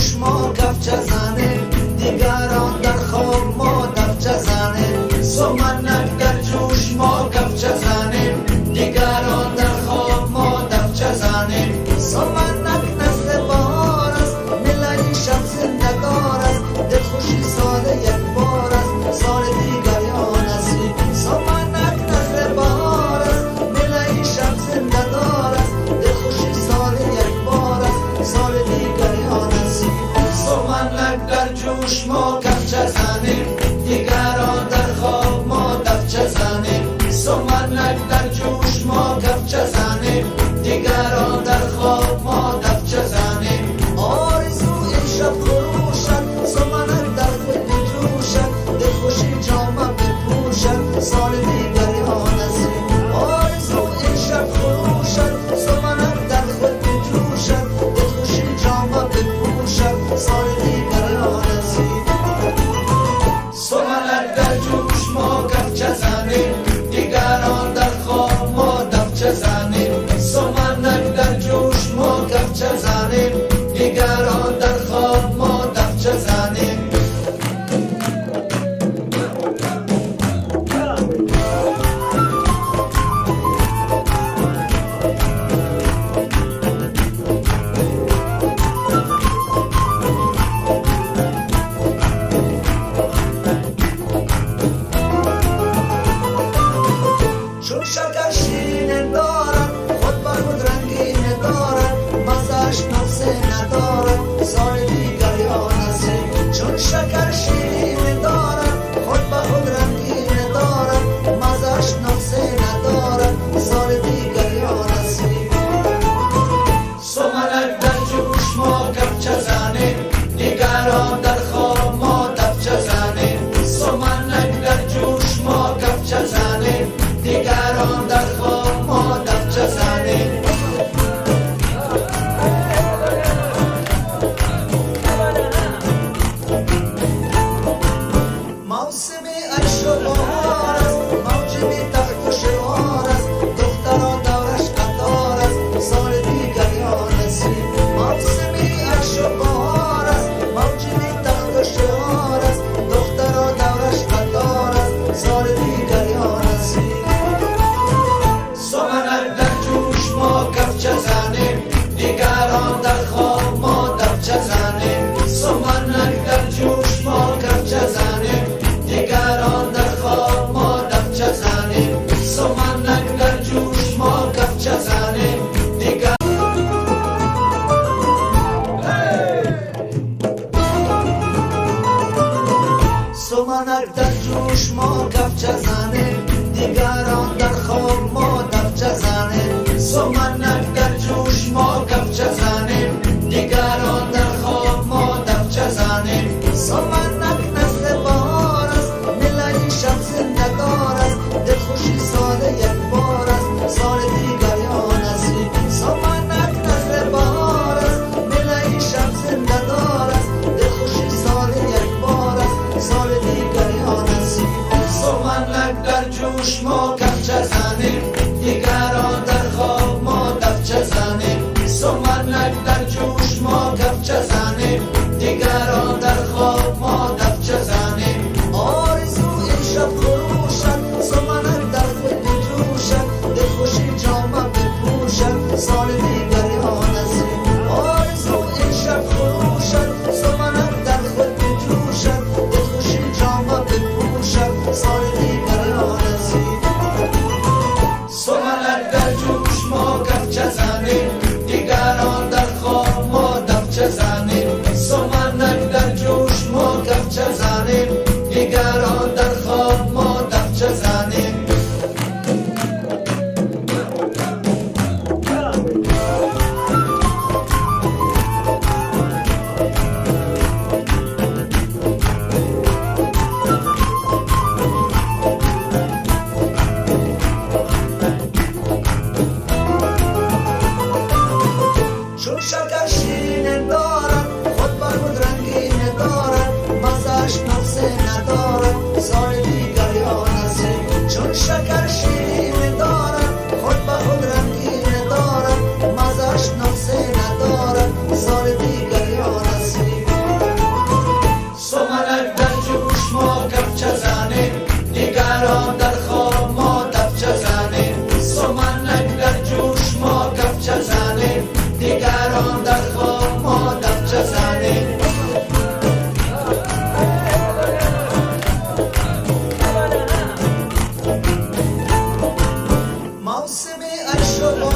جوش ما کفچه زنیم، دیگران در خواب ما دفچه زنیم. سمنک در جوش ما کفچه زنیم، دیگران در خواب ما دفچه زنیم. سمنک نسل بهار است، ملای شب زندگار است، دلخوشی سال یک بار است، سال دیگر یا نصیب. سمنک نسل بهار است، ملای شب زندگار است، دلخوشی سال یک بار است، سال دیگر یا نصیب. سمنک در جوش ما کفچه زنیم، دیگران در خواب ما دفچه زنیم. سمنک در جوش ما کفچه زنیم، دیگران در خواب ما دفچه زنیم. آرزوی شب خروشد، سمنک در خود بجوشد، دلخوشی جامه بپوشد، سال دیگر یا نصیب. آرزوی شب خروشد، سمنک در خود بجوشد، دلخوشی جامه بپوشد، سال دیگر یا نصیب. سمنک در جوش ما کفچه زنیم، دیگران در خواب ما دفچه زنیم. سمنک در جوش ما کفچه زنیم، دیگران در خواب ما دفچه زنیم. چون شکر شیرین دارد، خود بر خود رنگین دارد، مزه‌اش نقصه ندارد، سال دیگر یا نصیب. چون شکر شیرین دارد، خود بر خود رنگین دارد، مزه‌اش نقصه ندارد، سال دیگر یا نصیب. سمنک در جوش ما کفچه زنیم، دیگران در خواب ما دفچه زنیم. سمنک در جوش ما کفچه زنیم، دیگران در خواب ما دفچه زنیم. موسم عشق و بهار است، موج بی تخت و شوار است، دختران دورش قطار است، سال دیگر یا نصیب. موسم عشق و بهار است، موج بی تخت و شوار است، دختران دورش قطار است، سال دیگر یا نصیب. سمنک در جوش ما کفچه زنیم، دیگران در خواب ما دفچه زنیم. سمنک در جوش ما کفچه زنیم، دیگران در خواب ما دفچه زنیم. سمنک در جوش ما کفچه زنیم، دیگر سمنک در جوش ما کفچه زنیم، دیگران در خواب ما دفچه زنیم. سمنک در جوش ما کفچه زنیم، دیگران در خواب ما دفچه زنیم. سمنک نسل بهار است، ملای شب زندگار است، دلخوشی سال یک بار است، سال دیگر یا نصیب. سمنک نسل بهار است، ملای شب زندگار است، دلخوشی سال یک بار است، سال دیگر یا نصیب. سمنک در جوش ما کفچه زنیم، دیگران در خواب ما دفچه زنیم. سمنک در جوش ما کفچه زنیم، دیگران در خواب ما دفچه زنیم. آرزوی شب خروشد، سمنک در خود بجوشد، دلخوشی جامه بپوشد، سال دیگر یا نصیب. آرزوی شب خروشد، سمنک در خود بجوشد، دلخوشی جامه بپوشد، سال دیگر یا نصیب. سمنک در جوش ما کفچه زنیم، دیگران در خواب ما دفچه زنیم. موسم عشق